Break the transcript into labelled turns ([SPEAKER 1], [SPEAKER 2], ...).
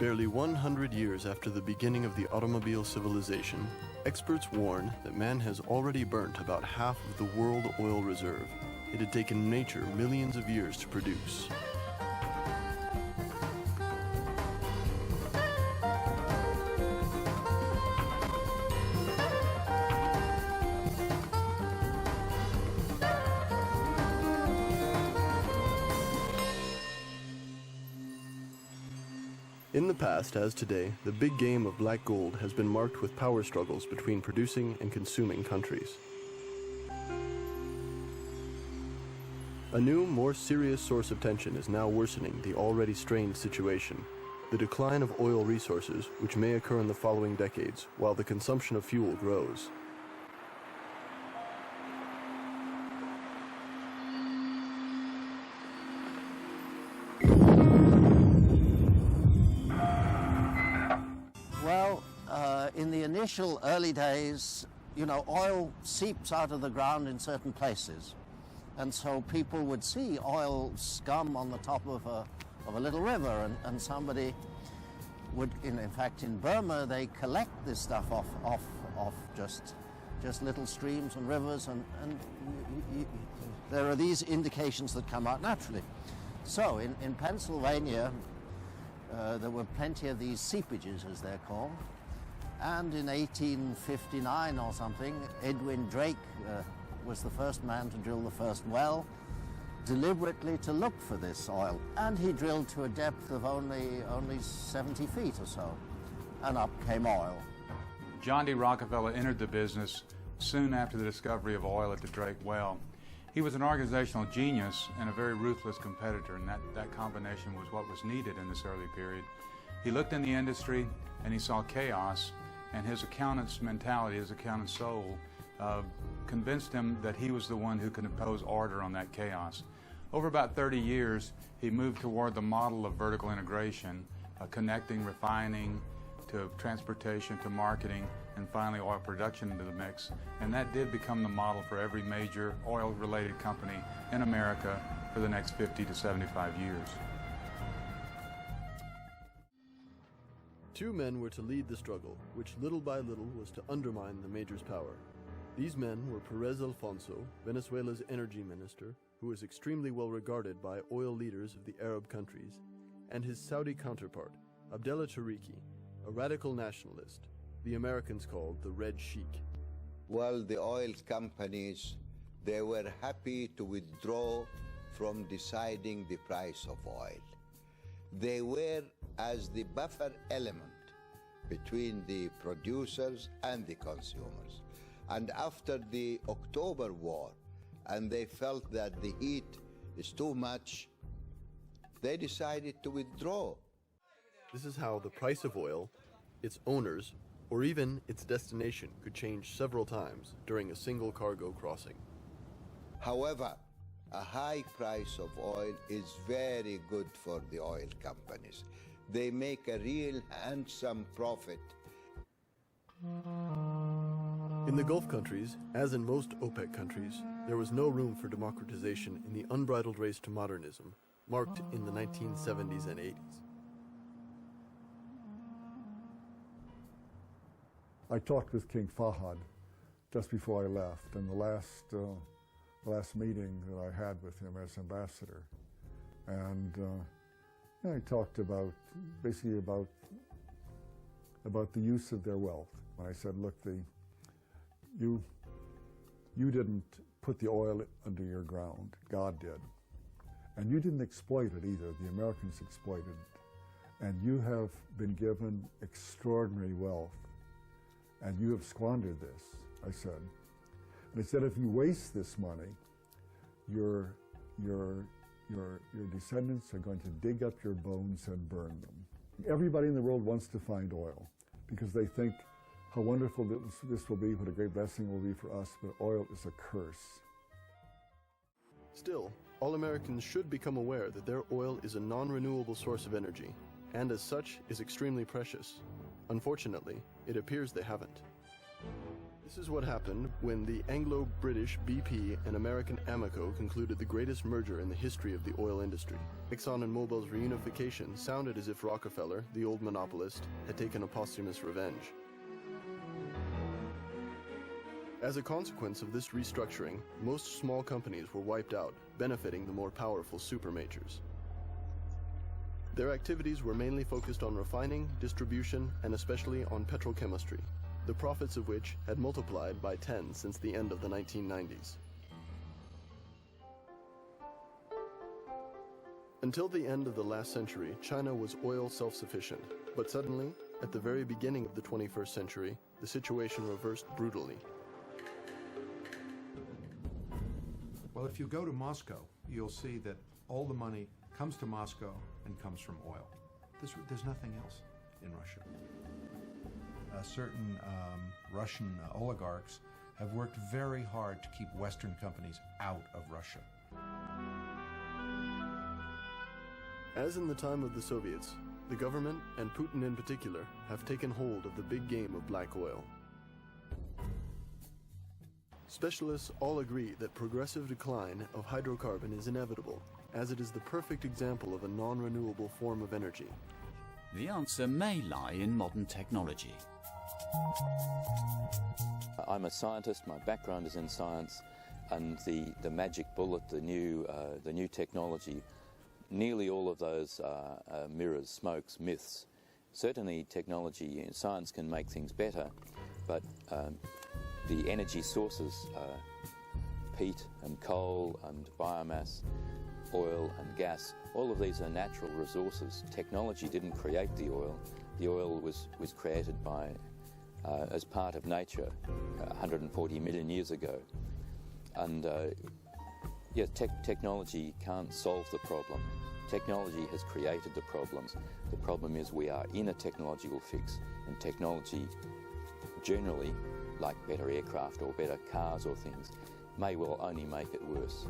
[SPEAKER 1] Barely 100 years after the beginning of the automobile civilization, experts warn that man has already burnt about half of the world oil reserve. It had taken nature millions of years to produce. In the past, as today, the big game of black gold has been marked with power struggles between producing and consuming countries. A new, more serious source of tension is now worsening the already strained situation: the decline of oil resources, which may occur in the following decades while the consumption of fuel grows.
[SPEAKER 2] In the initial early days, oil seeps out of the ground in certain places. And so people would see oil scum on the top of a little river, and somebody would, in fact, in Burma, they collect this stuff off just little streams and rivers, and there are these indications that come out naturally. So in Pennsylvania, there were plenty of these seepages, as they're called. And in 1859 or something, Edwin Drake was the first man to drill the first well, deliberately to look for this oil. And he drilled to a depth of only 70 feet or so, and up came oil.
[SPEAKER 3] John D. Rockefeller entered the business soon after the discovery of oil at the Drake well. He was an organizational genius and a very ruthless competitor, and that combination was what was needed in this early period. He looked in the industry and he saw chaos, and his accountant's mentality, his accountant's soul, convinced him that he was the one who could impose order on that chaos. Over about 30 years, he moved toward the model of vertical integration, connecting refining to transportation to marketing and finally oil production into the mix. And that did become the model for every major oil-related company in America for the next 50 to 75 years.
[SPEAKER 1] Two men were to lead the struggle, which little by little was to undermine the major's power. These men were Perez Alfonso, Venezuela's energy minister, who was extremely well regarded by oil leaders of the Arab countries, and his Saudi counterpart, Abdullah Tariki, a radical nationalist, the Americans called the Red Chic.
[SPEAKER 4] Well, the oil companies, they were happy to withdraw from deciding the price of oil. They were as the buffer element between the producers and the consumers. And after the October War, and they felt that the heat is too much, they decided to withdraw.
[SPEAKER 1] This is how the price of oil, its owners, or even its destination could change several times during a single cargo crossing.
[SPEAKER 4] However, a high price of oil is very good for the oil companies. They make a real handsome profit.
[SPEAKER 1] In the Gulf countries, as in most OPEC countries, there was no room for democratization in the unbridled race to modernism, marked in the 1970s and 80s.
[SPEAKER 5] I talked with King Fahd just before I left, in the last meeting that I had with him as ambassador. And I talked basically about the use of their wealth. And I said, look, you didn't put the oil under your ground, God did. And you didn't exploit it either, the Americans exploited it. And you have been given extraordinary wealth, and you have squandered this, I said. And I said, if you waste this money, your descendants are going to dig up your bones and burn them. Everybody in the world wants to find oil because they think how wonderful this will be, what a great blessing it will be for us, but oil is a curse.
[SPEAKER 1] Still, all Americans should become aware that their oil is a non-renewable source of energy, and as such is extremely precious. Unfortunately, it appears they haven't. This is what happened when the Anglo-British BP and American Amoco concluded the greatest merger in the history of the oil industry. Exxon and Mobil's reunification sounded as if Rockefeller, the old monopolist, had taken a posthumous revenge. As a consequence of this restructuring, most small companies were wiped out, benefiting the more powerful supermajors. Their activities were mainly focused on refining, distribution, and especially on petrochemistry, the profits of which had multiplied by 10 since the end of the 1990s. Until the end of the last century, China was oil self-sufficient, but suddenly, at the very beginning of the 21st century, the situation reversed brutally.
[SPEAKER 6] Well, if you go to Moscow, you'll see that all the money comes to Moscow and comes from oil. There's nothing else in Russia. Certain Russian oligarchs have worked very hard to keep Western companies out of Russia.
[SPEAKER 1] As in the time of the Soviets, the government, and Putin in particular, have taken hold of the big game of black oil. Specialists all agree that progressive decline of hydrocarbon is inevitable, as it is the perfect example of a non-renewable form of energy.
[SPEAKER 7] The answer may lie in modern technology.
[SPEAKER 8] I'm a scientist, my background is in science, and the magic bullet, the new technology, nearly all of those are mirrors, smokes, myths. Certainly technology and science can make things better, but the energy sources, peat and coal and biomass, oil and gas, all of these are natural resources. Technology didn't create the oil. The oil was created by as part of nature 140 million years ago. And yeah, technology can't solve the problem. Technology has created the problems. The problem is we are in a technological fix, and technology generally, like better aircraft or better cars or things, may well only make it worse.